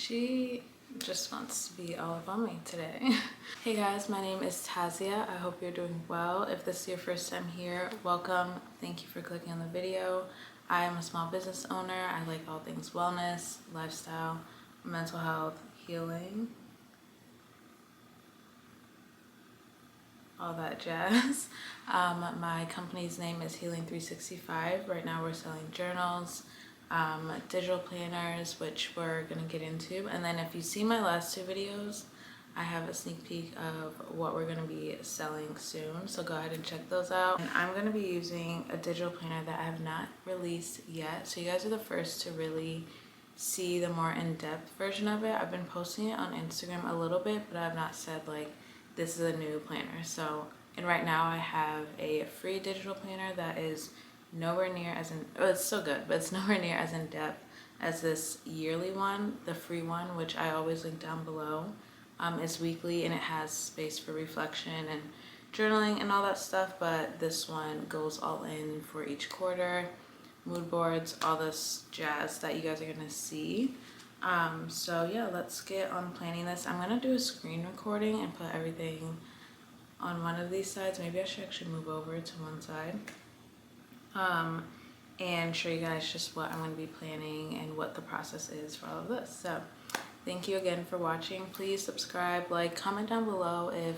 She just wants to be all up on me today. Hey guys, my name is Tazia. I hope you're doing well. If this is your first time here, welcome. Thank you for clicking on the video. I am a small business owner. I like all things wellness, lifestyle, mental health, healing, all that jazz. My company's name is Healing 365. Right now we're selling journals, digital planners, which we're gonna get into, and then if you see my last two videos, I have a sneak peek of what we're gonna be selling soon, so go ahead and check those out. And I'm gonna be using a digital planner that I have not released yet, so you guys are the first to really see the more in-depth version of it. I've been posting it on Instagram a little bit, but I've not said like this is a new planner. So, and right now I have a free digital planner that is nowhere near as it's still good, but it's nowhere near as in depth as this yearly one. The free one, which I always link down below, is weekly and it has space for reflection and journaling and all that stuff, but this one goes all in for each quarter, mood boards, all this jazz that you guys are gonna see. So yeah, let's get on planning this. I'm gonna do a screen recording and put everything on one of these sides. Maybe I should actually move over to one side and show you guys just what I'm going to be planning and what the process is for all of this. So thank you again for watching. Please subscribe, like, comment down below if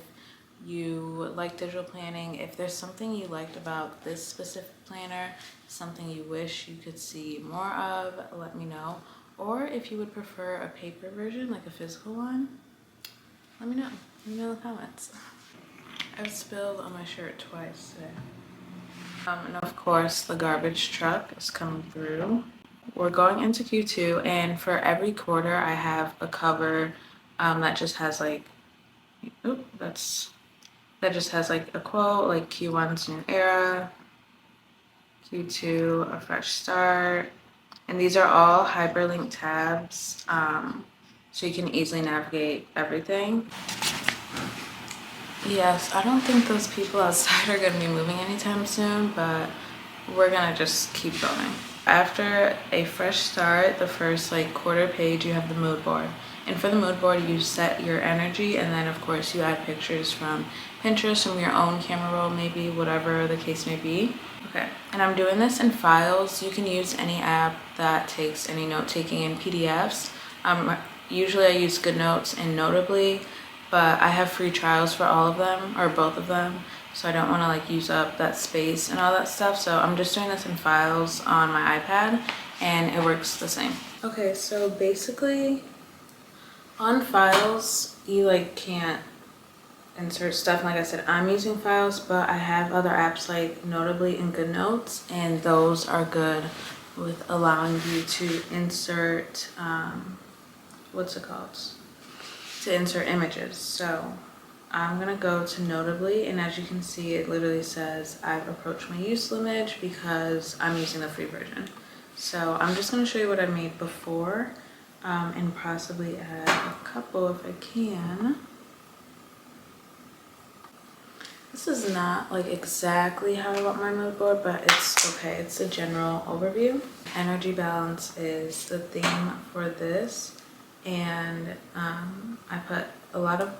you like digital planning, if there's something you liked about this specific planner, something you wish you could see more of, let me know. Or if you would prefer a paper version, like a physical one, let me know in the comments. I've spilled on my shirt twice today. And of course the garbage truck is coming through. We're going into Q2, and for every quarter I have a cover that just has like, that just has like a quote, like Q1's new era, Q2 a fresh start, and these are all hyperlink tabs, so you can easily navigate everything. Yes, I don't think those people outside are going to be moving anytime soon, but we're going to just keep going. After a fresh start, the first like quarter page, you have the mood board. And for the mood board, you set your energy, and then of course you add pictures from Pinterest, from your own camera roll, maybe, whatever the case may be. Okay, and I'm doing this in files. You can use any app that takes any note-taking in PDFs. Usually I use GoodNotes and Notably, but I have free trials for all of them, or both of them, so I don't want to like use up that space and all that stuff. So I'm just doing this in files on my iPad, and it works the same. Okay, so basically on files you like can't insert stuff. Like I said, I'm using files, but I have other apps like Notably and GoodNotes, and those are good with allowing you to insert what's it called, to insert images. So I'm gonna go to Notably, and as you can see, it literally says I've approached my use limit because I'm using the free version. So I'm just gonna show you what I made before, and possibly add a couple if I can. This is not like exactly how I want my mood board, but it's okay. It's a general overview. Energy balance is the theme for this, and I put a lot of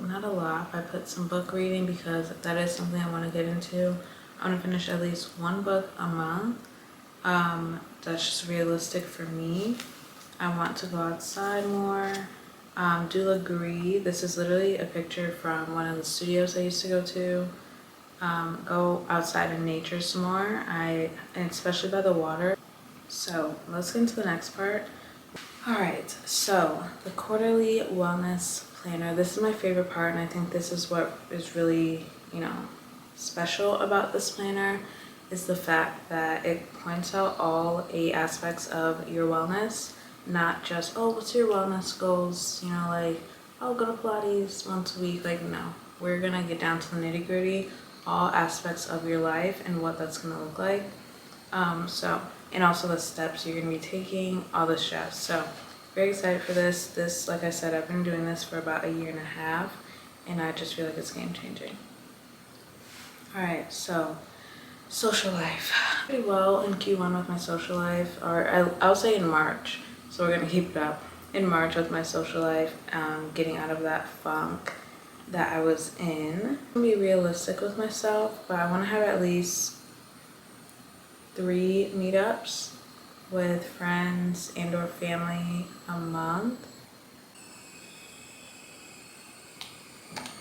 not a lot, I put some book reading because that is something I want to get into. I want to finish at least one book a month. That's just realistic for me. I want to go outside more. Do agree. This is literally a picture from one of the studios I used to go to. Go outside in nature some more, and especially by the water. So let's get into the next part. Alright, so the quarterly wellness planner. This is my favorite part, and I think this is what is really, special about this planner, is the fact that it points out all 8 aspects of your wellness, not just, oh, what's your wellness goals, like, oh, go to Pilates once a week. Like, no, we're gonna get down to the nitty-gritty, all aspects of your life and what that's gonna look like. And also the steps you're gonna be taking, all this jazz. So very excited for this. This, like I said, I've been doing this for about 1.5 years, and I just feel like it's game changing. All right, so social life. Pretty well in Q1 with my social life, or I'll say in March. So we're gonna keep it up. in March with my social life, getting out of that funk that I was in. I'm gonna be realistic with myself, but I want to have at least 3 meetups with friends and or family a month.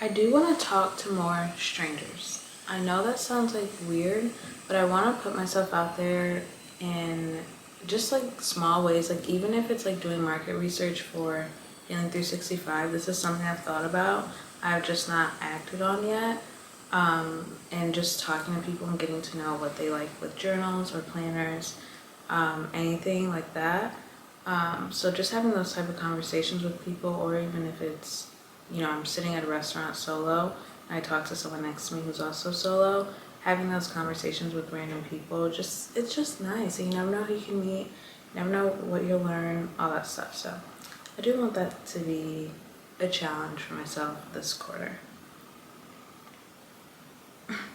I do want to talk to more strangers. I know that sounds like weird, but I want to put myself out there in just like small ways. Like even if it's like doing market research for Healing 365, this is something I've thought about. I've just not acted on yet. And just talking to people and getting to know what they like with journals or planners, anything like that. So just having those type of conversations with people, or even if it's, you know, I'm sitting at a restaurant solo and I talk to someone next to me who's also solo, having those conversations with random people, it's just nice. You never know who you can meet, you never know what you'll learn, all that stuff. So I do want that to be a challenge for myself this quarter.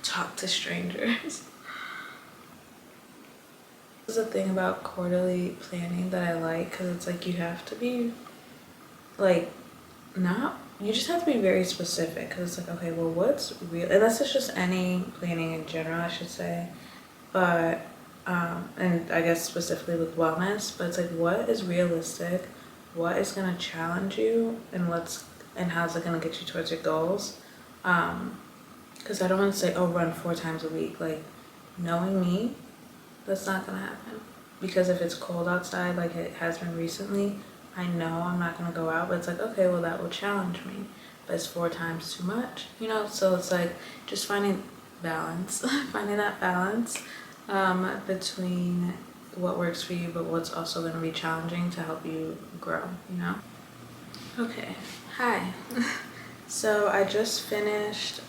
Talk to strangers. This is the thing about quarterly planning that I like, because it's like you have to be like you just have to be very specific, because it's like, okay, well, what's real, unless it's just any planning in general, I should say, but and I guess specifically with wellness, but it's like, what is realistic, what is going to challenge you, and how's it going to get you towards your goals. Because I don't want to say, oh, run 4 times a week. Like, knowing me, that's not going to happen. Because if it's cold outside, like it has been recently, I know I'm not going to go out. But it's like, okay, well, that will challenge me. But it's 4 times too much, you know? So it's like just finding balance, finding that balance between what works for you, but what's also going to be challenging to help you grow, you know? Okay, hi. So I just finished,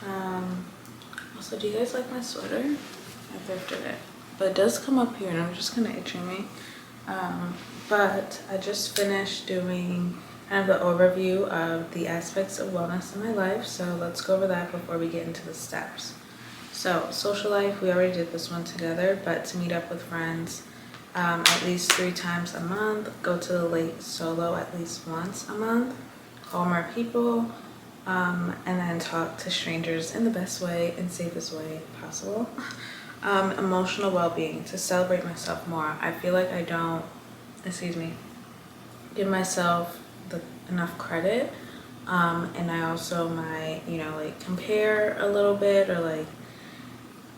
also, do you guys like my sweater? I thrifted it, but it does come up here and I'm just kind of itching me. But I just finished doing kind of the overview of the aspects of wellness in my life. So let's go over that before we get into the steps. So social life, we already did this one together, but to meet up with friends at least 3 times a month, go to the lake solo at least once a month, call more people, and then talk to strangers in the best way and safest way possible. Emotional well-being, to celebrate myself more. I feel like I don't, give myself enough credit, and I also might, like compare a little bit, or like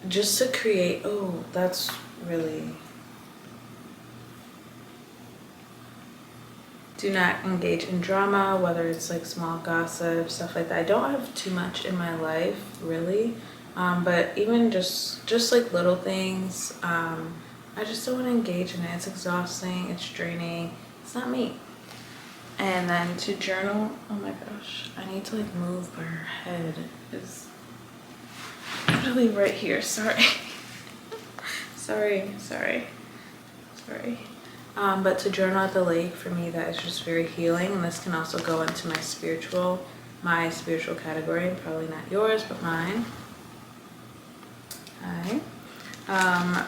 just to create, oh, that's really, do not engage in drama, whether it's like small gossip, stuff like that. I don't have too much in my life, really, but even just like little things, I just don't want to engage in it. It's exhausting, it's draining, it's not me. And then to journal, oh my gosh, I need to like move where her head is literally right here, sorry. sorry. But to journal at the lake, for me, that is just very healing. And this can also go into my spiritual category, probably not yours, but mine. Hi.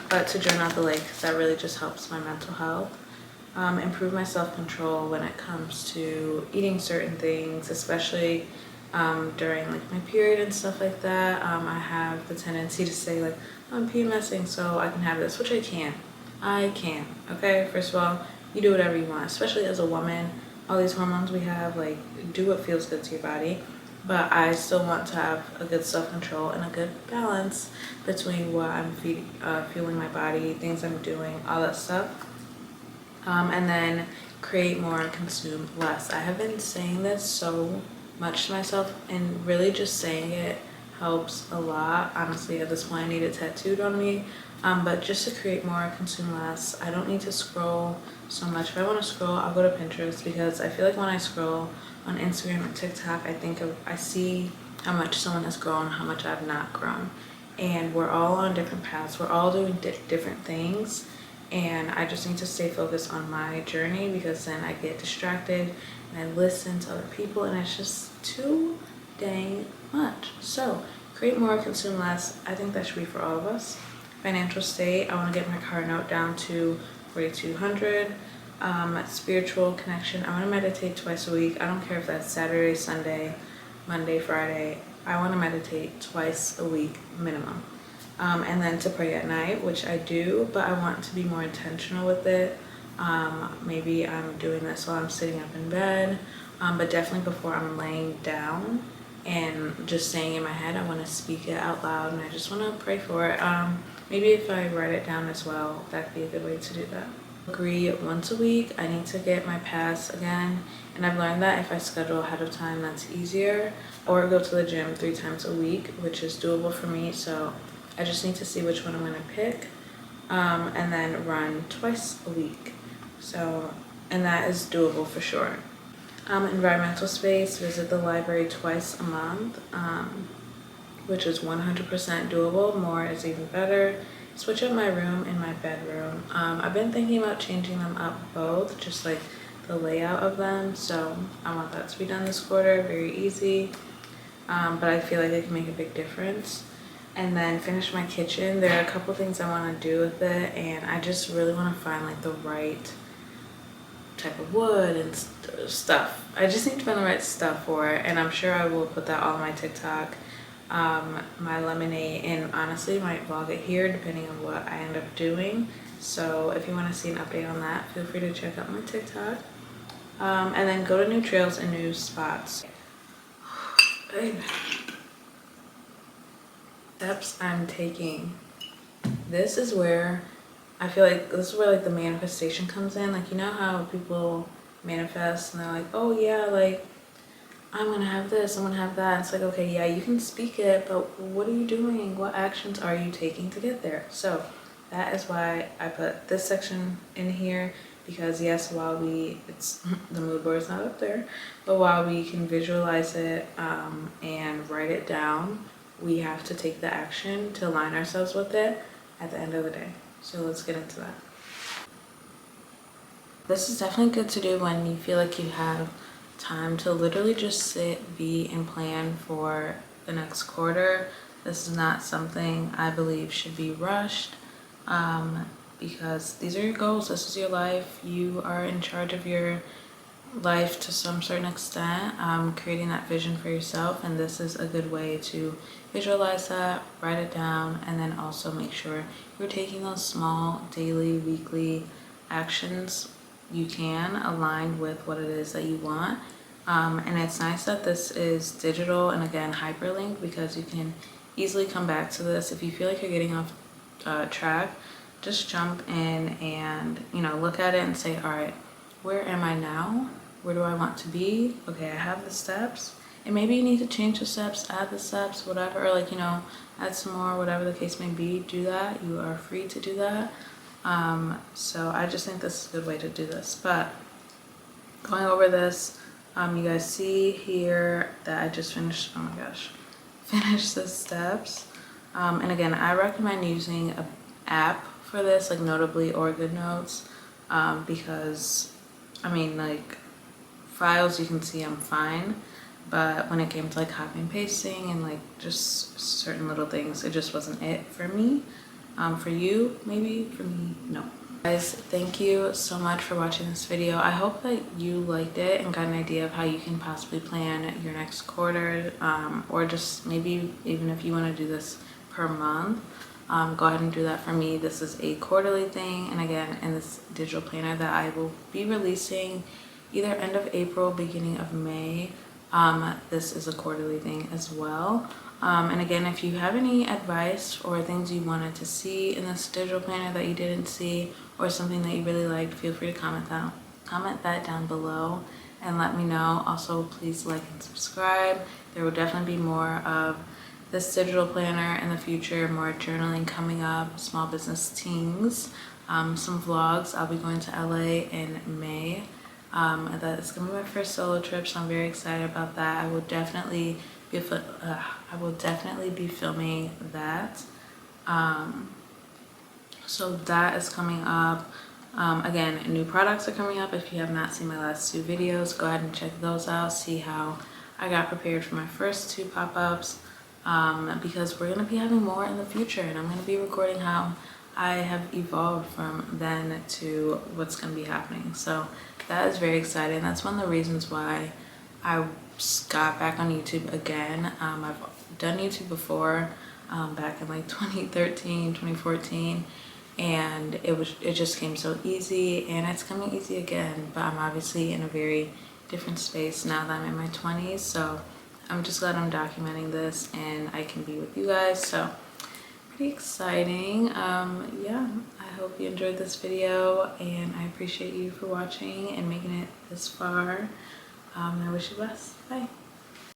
But to journal at the lake, that really just helps my mental health. Improve my self-control when it comes to eating certain things, especially during like my period and stuff like that. I have the tendency to say like, I'm PMSing, so I can have this, which I can, okay? First of all, you do whatever you want, especially as a woman. All these hormones we have, like, do what feels good to your body. But I still want to have a good self-control and a good balance between what I'm fueling my body, things I'm doing, all that stuff. And then create more and consume less. I have been saying this so much to myself, and really just saying it helps a lot. Honestly, at this point I need it tattooed on me. But just to create more, consume less. I don't need to scroll so much. If I want to scroll, I'll go to Pinterest, because I feel like when I scroll on Instagram and TikTok, I see how much someone has grown, how much I've not grown. And we're all on different paths. We're all doing different things. And I just need to stay focused on my journey, because then I get distracted and I listen to other people, and it's just too dang much. So create more, consume less. I think that should be for all of us. Financial state, I want to get my car note down to 4,200. spiritual connection. I want to meditate twice a week. I don't care if that's Saturday, Sunday, Monday, Friday. I want to meditate twice a week minimum. And then to pray at night, which I do, but I want to be more intentional with it. Maybe I'm doing this while I'm sitting up in bed, but definitely before I'm laying down and just saying in my head, I want to speak it out loud and I just want to pray for it. Maybe if I write it down as well, that'd be a good way to do that. Agree once a week. I need to get my pass again, and I've learned that if I schedule ahead of time, that's easier. Or go to the gym 3 times a week, which is doable for me. So I just need to see which one I'm going to pick, and then run twice a week. So, and that is doable for sure. Environmental space, visit the library twice a month, which is 100% doable. More is even better. Switch up my room and my bedroom. I've been thinking about changing them up both, just like the layout of them. So I want that to be done this quarter, very easy. But I feel like it can make a big difference. And then finish my kitchen. There are a couple things I want to do with it, and I just really want to find like the right type of wood and stuff. I just need to find the right stuff for it, and I'm sure I will put that all on my TikTok, my lemonade, and honestly might vlog it here depending on what I end up doing. So if you want to see an update on that, feel free to check out my TikTok, and then go to new trails and new spots. Steps I'm taking. This is where I feel like this is where like the manifestation comes in. Like, you know how people manifest and they're like, oh yeah, like I'm gonna have this, I'm gonna have that. It's like, okay, yeah, you can speak it, but what are you doing? What actions are you taking to get there? So that is why I put this section in here, because yes, while it's the mood board is not up there, but while we can visualize it and write it down, we have to take the action to align ourselves with it at the end of the day. So let's get into that. This is definitely good to do when you feel like you have time to literally just sit, be, and plan for the next quarter. This is not something I believe should be rushed, because these are your goals. This is your life. You are in charge of your life to some certain extent, creating that vision for yourself, and this is a good way to visualize that, write it down, and then also make sure you're taking those small daily, weekly actions you can align with what it is that you want. And it's nice that this is digital and again hyperlinked, because you can easily come back to this if you feel like you're getting off track. Just jump in and look at it and say, all right, where am I now? Where do I want to be? Okay, I have the steps, and maybe you need to change the steps, add the steps, whatever, or like add some more, whatever the case may be. Do that. You are free to do that. So I just think this is a good way to do this. But going over this, you guys see here that I just finished, oh my gosh, finished the steps. And again, I recommend using an app for this, like Notably or GoodNotes, because I mean, like files, you can see I'm fine, but when it came to like copy and pasting and like just certain little things, it just wasn't it for me. For you, maybe. For me, no. Guys, thank you so much for watching this video. I hope that you liked it and got an idea of how you can possibly plan your next quarter, or just maybe even if you want to do this per month, go ahead and do that for me. This is a quarterly thing, and again, in this digital planner that I will be releasing either end of April, beginning of May, this is a quarterly thing as well. And again, if you have any advice or things you wanted to see in this digital planner that you didn't see, or something that you really liked, feel free to comment that down below and let me know. Also, please like and subscribe. There will definitely be more of this digital planner in the future, more journaling coming up, small business teams, some vlogs. I'll be going to LA in May. That's gonna be my first solo trip, so I'm very excited about that. I will definitely be filming that. So that is coming up. Again, new products are coming up. If you have not seen my last 2 videos, go ahead and check those out. See how I got prepared for my first 2 pop-ups, because we're gonna be having more in the future, and I'm gonna be recording how I have evolved from then to what's going to be happening. So that is very exciting. That's one of the reasons why I got back on YouTube again. I've done YouTube before, back in like 2013, 2014, and it just came so easy, and it's coming easy again. But I'm obviously in a very different space now that I'm in my 20s, so I'm just glad I'm documenting this and I can be with you guys. So pretty exciting. Yeah, I hope you enjoyed this video, and I appreciate you for watching and making it this far. I wish you the best. Bye.